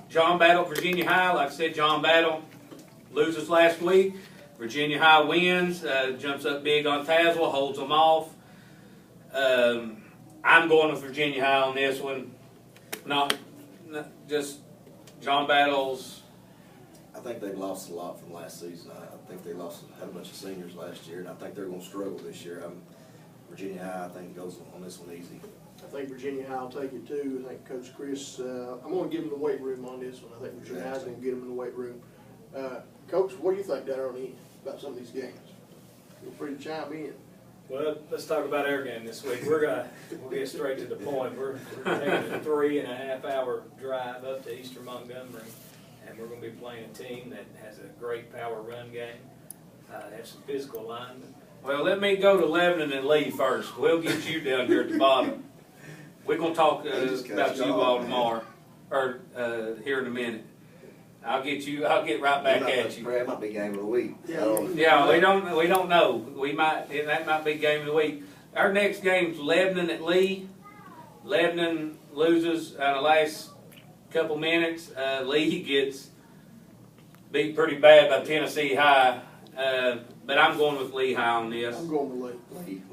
John Battle, Virginia High. Like I said, John Battle loses last week. Virginia High wins, jumps up big on Tazewell, holds them off. I'm going with Virginia High on this one. Not just John Battle's. I think they've lost a lot from last season. I think they had a bunch of seniors last year, and I think they're going to struggle this year. Virginia High, I think, goes on this one easy. I think Virginia High will take it too. I think Coach Chris, I'm going to give him the weight room on this one. I think Virginia High's going to get him in the weight room. Coach, what do you think down on the end about some of these games? Feel free to chime in. Well, let's talk about our game this week. We'll get straight to the point. We're taking a 3.5 hour drive up to Eastern Montgomery, and we're going to be playing a team that has a great power run game. They have some physical linemen. Well, let me go to Lebanon and Lee first. We'll get you down here at the bottom. We're going to talk about you all tomorrow, or here in a minute. I'll get right back at you. That might be game of the week. Yeah, we don't know. That might be game of the week. Our next game's Lebanon at Lee. Lebanon loses in the last couple minutes. Lee gets beat pretty bad by Tennessee High. But I'm going with Lee High on this. I'm going with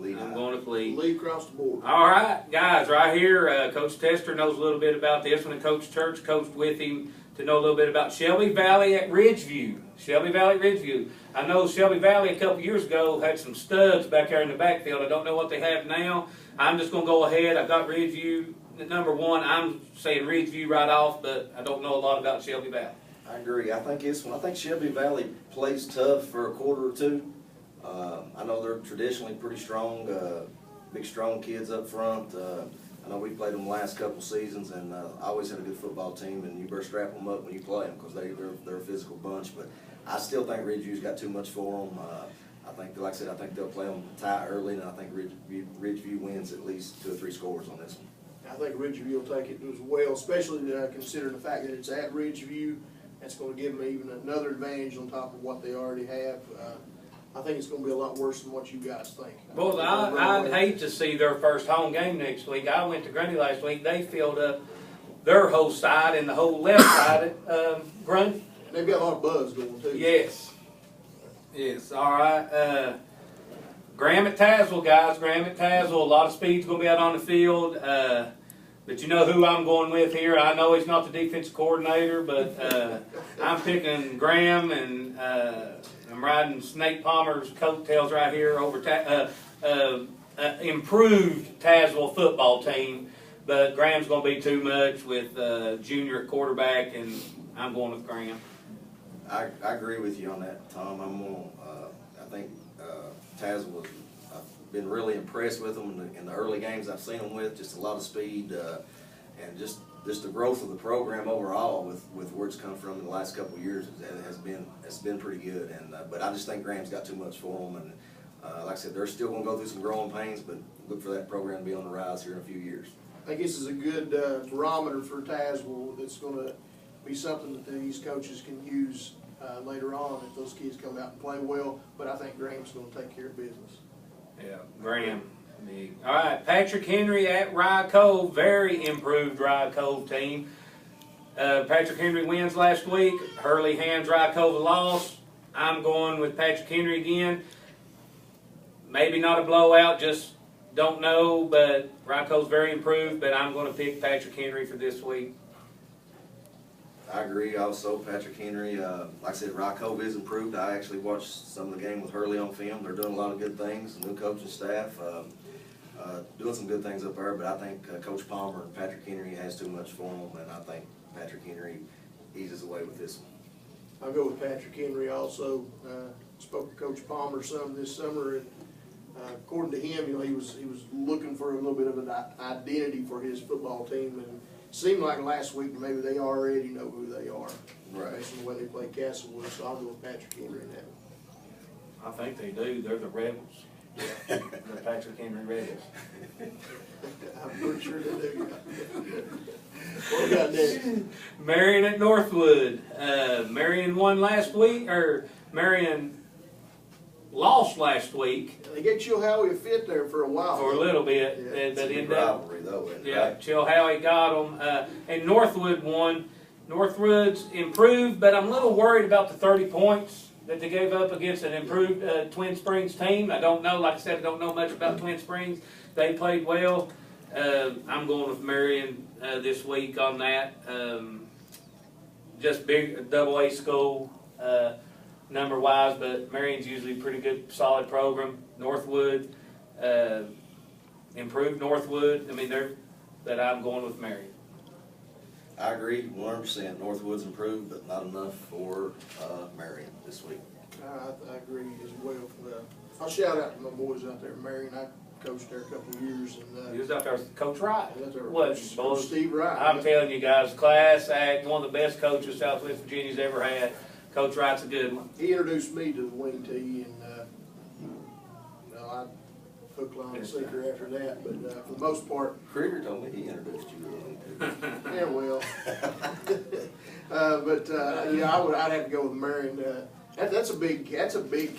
Lee. I'm going with Lee. Lee across the board. All right, guys, right here, Coach Tester knows a little bit about this one, and Coach Church coached with him to know a little bit about Shelby Valley at Ridgeview. Shelby Valley, Ridgeview. I know Shelby Valley a couple years ago had some studs back there in the backfield. I don't know what they have now. I'm just going to go ahead. I got Ridgeview at number 1. I'm saying Ridgeview right off, but I don't know a lot about Shelby Valley. I agree. I think Shelby Valley plays tough for a quarter or two. I know they're traditionally pretty strong, big strong kids up front. I know we played them the last couple seasons, and I always had a good football team, and you better strap them up when you play them because they're a physical bunch. But I still think Ridgeview's got too much for them. I think, like I said, I think they'll play them tight early, and I think Ridgeview wins at least 2 or 3 scores on this one. I think Ridgeview will take it as well, especially considering the fact that it's at Ridgeview. That's going to give them even another advantage on top of what they already have. I think it's going to be a lot worse than what you guys think. Well, I'd hate to see their first home game next week. I went to Grundy last week. They filled up their whole side and the whole left side at Grundy. They've got a lot of buzz going too. Yes. Yes. All right. Graham at Tazewell, guys. Graham at Tazewell. A lot of speed's going to be out on the field. But you know who I'm going with here. I know he's not the defensive coordinator, but I'm picking Graham, and I'm riding Snake Palmer's coattails right here over improved Tazewell football team. But Graham's going to be too much with junior at quarterback, and I'm going with Graham. I agree with you on that, Tom. I think Tazewell, I've been really impressed with them in the early games I've seen them with. Just a lot of speed and just the growth of the program overall with where it's come from in the last couple of years has been pretty good. And but I just think Graham's got too much for them. And like I said, they're still going to go through some growing pains, but look for that program to be on the rise here in a few years. I think this is a good barometer for Tazewell. That's going to be something that these coaches can use later on if those kids come out and play well. But I think Graham's going to take care of business. Yeah, Graham. All right, Patrick Henry at Rye Cove. Very improved Rye Cove team. Patrick Henry wins last week. Hurley hands Rye Cove a loss. I'm going with Patrick Henry again. Maybe not a blowout, just don't know, but Rye Cove's very improved, but I'm going to pick Patrick Henry for this week. I agree also, Patrick Henry. Like I said, Rye Cove is improved. I actually watched some of the game with Hurley on film. They're doing a lot of good things, new coaching staff, doing some good things up there, but I think Coach Palmer and Patrick Henry has too much for them, and I think Patrick Henry eases away with this one. I'll go with Patrick Henry also. Spoke to Coach Palmer some this summer, and according to him, he was looking for a little bit of an identity for his football team, and it seemed like last week maybe they already know who they are, right, based on the way they play Castlewood. So I'll go with Patrick Henry in that one. I think they do. They're the Rebels. Yeah, the Patrick Henry Rebels. I'm pretty sure they do. What we got next? Marion at Northwood. Marion won last week, or Marion lost last week. They gave Chill Howie a fit there for a while. For a little bit. Yeah. But It's a rivalry though, isn't it? yeah, Chill Howie got them. And Northwood won. Northwood's improved, but I'm a little worried about the 30 points that they gave up against an improved Twin Springs team. I don't know, like I said, I don't know much about Twin Springs. They played well. I'm going with Marion this week on that. Just big AA school number-wise, but Marion's usually a pretty good, solid program. Northwood, improved Northwood. I mean, but I'm going with Marion. I agree 100%. Northwood's improved, but not enough for Marion this week. I agree as well. I'll shout out to my boys out there in Marion. I coached there a couple of years. And, He was out there with Coach Wright. Coach Steve Wright. I'm telling you guys, class act, one of the best coaches Southwest Virginia's ever had. Coach Wright's a good one. He introduced me to the wing tee, and I hook, line, and sinker after that. But for the most part, Krieger told me he introduced you to him. yeah, well. I'd have to go with Marion. That's a big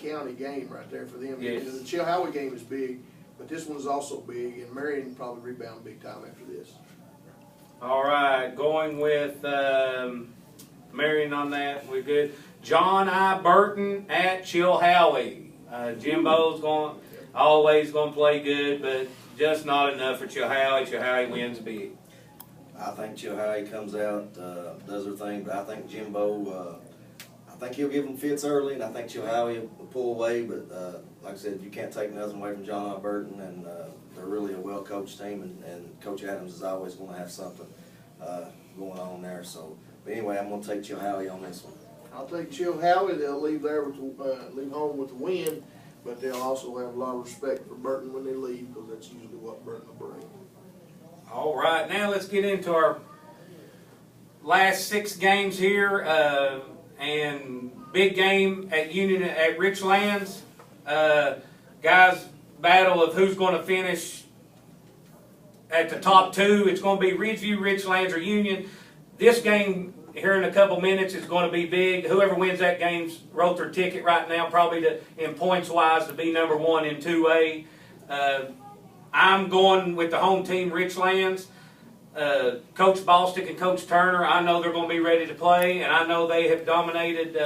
county game right there for them. Yes. The Chilhowie game is big, but this one is also big, and Marion probably rebound big time after this. All right, going with Marion on that. We're good. John I. Burton at Chilhowie. Jimbo's always going to play good, but just not enough for Chilhowie. Chilhowie wins big. I think Chilhowie comes out, does her thing, but I think Jimbo, I think he'll give them fits early, and I think Chilhowie will pull away, but like I said, you can't take nothing away from John I. Burton, and they're really a well-coached team, and Coach Adams is always going to have something going on there. So, but anyway, I'm going to take Chilhowie on this one. I'll take Chilhowie. They'll leave there with leave home with the win, but they'll also have a lot of respect for Burton when they leave, because that's usually what Burton will bring. All right, now let's get into our last 6 games here, and big game at Union at Richlands. Guys, battle of who's going to finish at the top 2. It's going to be Ridgeview, Richlands, or Union. This game here in a couple minutes is going to be big. Whoever wins that game's wrote their ticket right now, probably in points-wise, to be number 1 in 2A. I'm going with the home team, Richlands. Coach Ballstick and Coach Turner, I know they're going to be ready to play, and I know they have dominated,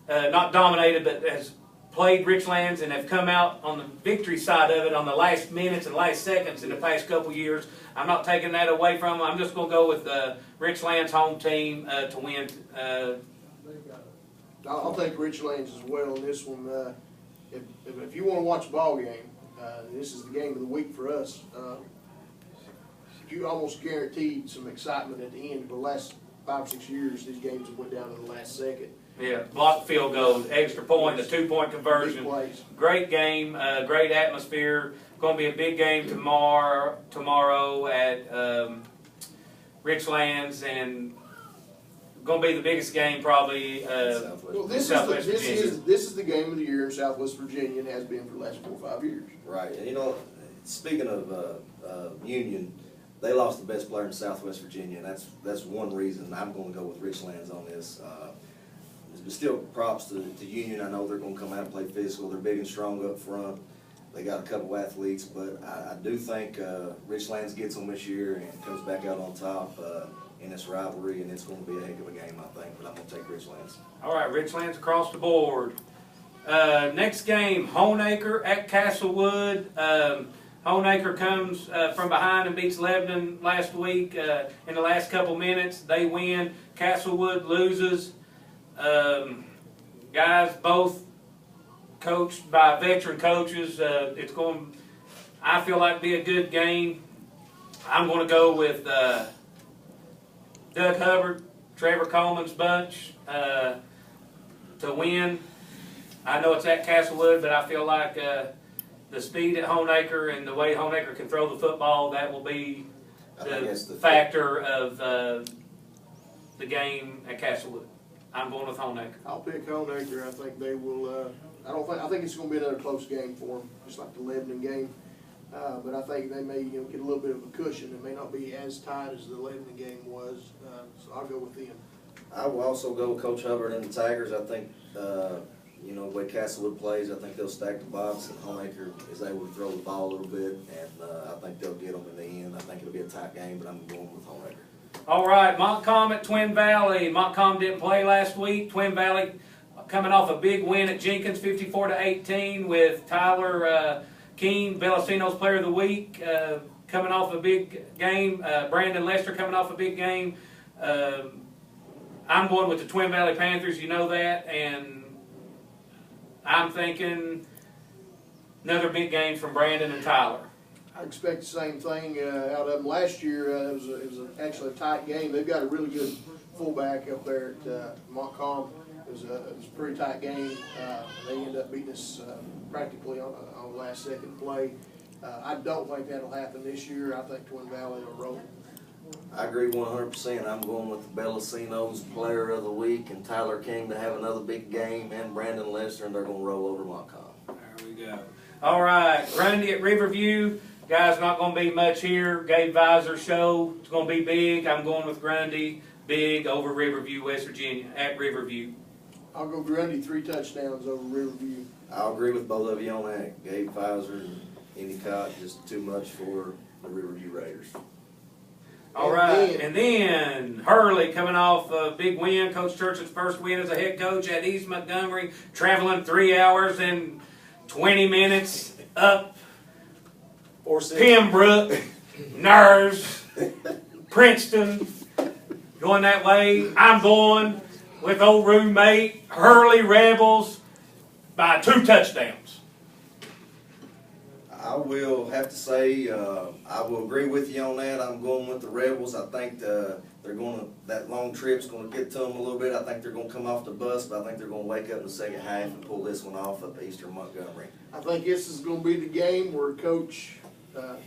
not dominated, but has played Richlands and have come out on the victory side of it on the last minutes and last seconds in the past couple years. I'm not taking that away from them. I'm just going to go with Richlands' home team to win. I'll take Richlands as well in this one. If you want to watch a ball game, this is the game of the week for us. You almost guaranteed some excitement at the end. For the last 5 or 6 years, these games have went down to the last second. Yeah, blocked field goal, extra point, the 2-point conversion. Big plays. Great game, great atmosphere. Going to be a big game tomorrow at Richlands, and going to be the biggest game probably. Well, this is the game of the year in Southwest Virginia, and has been for the last 4 or 5 years. Right, and you know, speaking of Union, they lost the best player in Southwest Virginia, and that's one reason I'm going to go with Richlands on this. But still, props to Union. I know they're going to come out and play physical. They're big and strong up front. They got a couple athletes, but I do think Richlands gets them this year and comes back out on top in this rivalry, and it's going to be a heck of a game, I think. But I'm going to take Richlands. All right, Richlands across the board. Next game, Homemaker at Castlewood. Homemaker comes from behind and beats Lebanon last week in the last couple minutes. They win. Castlewood loses. Guys, both coached by veteran coaches. It's going, I feel like, be a good game. I'm going to go with Doug Hubbard, Trevor Coleman's bunch to win. I know it's at Castlewood, but I feel like the speed at Homemaker and the way Homemaker can throw the football, that will be the factor of the game at Castlewood. I'm going with Homemaker. I'll pick Homemaker. I think they will. I think it's going to be another close game for them, just like the Lebanon game. But I think they may get a little bit of a cushion. It may not be as tight as the Lebanon game was. So I'll go with them. I will also go with Coach Hubbard and the Tigers. I think the way Castlewood plays, I think they'll stack the box, and Homemaker is able to throw the ball a little bit, and I think they'll get them in the end. I think it'll be a tight game, but I'm going with Homemaker. All right, Montcalm at Twin Valley. Montcalm didn't play last week. Twin Valley coming off a big win at Jenkins, 54-18, with Tyler Keene, Velocino's Player of the Week, coming off a big game. Brandon Lester coming off a big game. I'm going with the Twin Valley Panthers, you know that, and I'm thinking another big game from Brandon and Tyler. I expect the same thing out of them. Last year, it was actually a tight game. They've got a really good fullback up there at Montcalm. It was a pretty tight game. They ended up beating us practically on the last second play. I don't think that'll happen this year. I think Twin Valley will roll. I agree 100%. I'm going with the Velocino's Player of the Week and Tyler King to have another big game, and Brandon Lester, and they're going to roll over Montcalm. There we go. All right, Grundy at Riverview. Guys, not going to be much here. Gabe Visor show. It's going to be big. I'm going with Grundy, big, over Riverview, West Virginia, at Riverview. I'll go Grundy 3 touchdowns over Riverview. I'll agree with both of you on that. Gabe Pfizer and Endicott, just too much for the Riverview Raiders. All right, and then Hurley coming off a big win. Coach Church's first win as a head coach at East Montgomery, traveling 3 hours and 20 minutes up Pembroke, Nurse, Princeton, going that way. I'm going with old roommate Hurley Rebels by 2 touchdowns. I will have to say, I will agree with you on that. I'm going with the Rebels. I think they're going to, that long trip's going to get to them a little bit. I think they're going to come off the bus, but I think they're going to wake up in the second half and pull this one off up Eastern Montgomery. I think this is going to be the game where Coach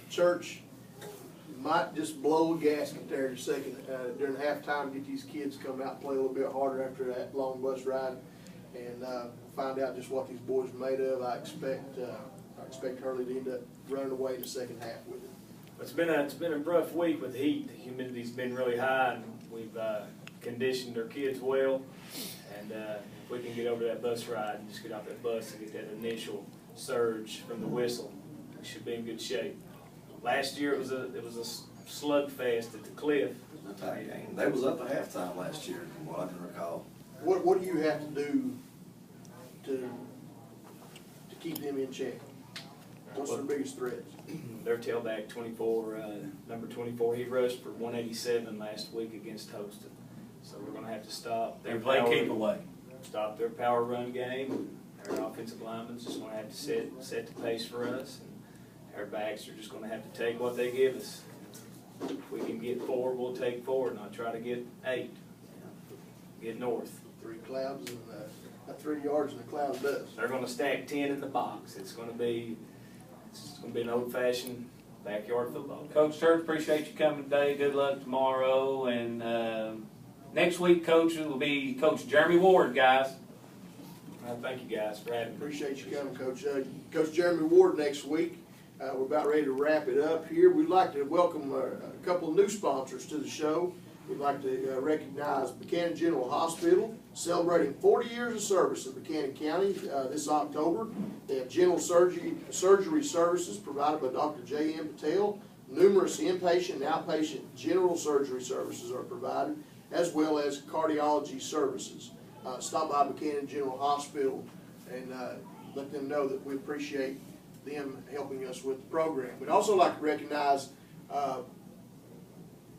Church might just blow a gasket there in a second during halftime, get these kids come out and play a little bit harder after that long bus ride, and find out just what these boys are made of. I expect Hurley to end up running away in the second half with it. It's been a rough week with the heat. The humidity's been really high, and we've conditioned our kids well. And if we can get over that bus ride and just get off that bus and get that initial surge from the whistle, we should be in good shape. Last year it was a slugfest at the Cliff. It was a tight game. They was up at halftime last year, from what I can recall. What do you have to do to keep them in check? What's their biggest threats? Their tailback 24, number 24, he rushed for 187 last week against Houston. So we're going to have to stop They play keep away. Stop their power run game. Our offensive linemen's just going to have to set the pace for us. And our backs are just going to have to take what they give us. If we can get 4, we'll take 4, not try to get 8. Get north. 3 clouds and 3 yards in a cloud of dust. They're going to stack 10 in the box. It's going to be an old-fashioned backyard football game. Coach Church, appreciate you coming today. Good luck tomorrow. And next week, Coach, will be Coach Jeremy Ward, guys. Thank you guys for having me. Appreciate you coming, Coach. Coach Jeremy Ward next week. We're about ready to wrap it up here. We'd like to welcome a couple of new sponsors to the show. We'd like to recognize Buchanan General Hospital, celebrating 40 years of service in Buchanan County this October. They have general surgery services provided by Dr. J.M. Patel. Numerous inpatient and outpatient general surgery services are provided, as well as cardiology services. Stop by Buchanan General Hospital and let them know that we appreciate them helping us with the program. We'd also like to recognize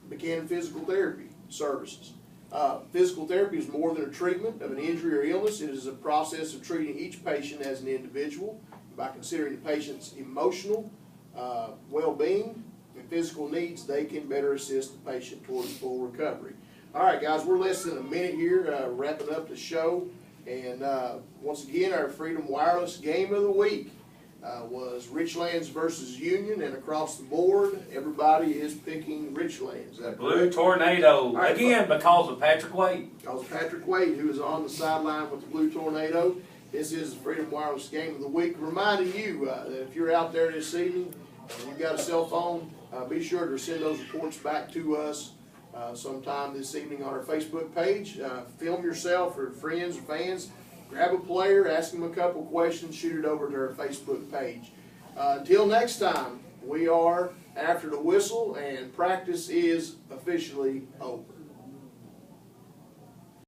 Buchanan Physical Therapy Services. Physical therapy is more than a treatment of an injury or illness. It is a process of treating each patient as an individual by considering the patient's emotional well-being and physical needs. They can better assist the patient towards full recovery. All right, guys, we're less than a minute here, wrapping up the show. And once again, our Freedom Wireless Game of the Week was Richlands versus Union, and across the board, everybody is picking Richlands. Is that Blue correct? Tornado, Right, again, because of Patrick Wade. Because Patrick Wade, who is on the sideline with the Blue Tornado. This is the Freedom Wireless Game of the Week. Reminding you that if you're out there this evening and you've got a cell phone, be sure to send those reports back to us sometime this evening on our Facebook page. Film yourself or friends or fans. Grab a player, ask them a couple questions, shoot it over to our Facebook page. Until next time, we are after the whistle, and practice is officially over.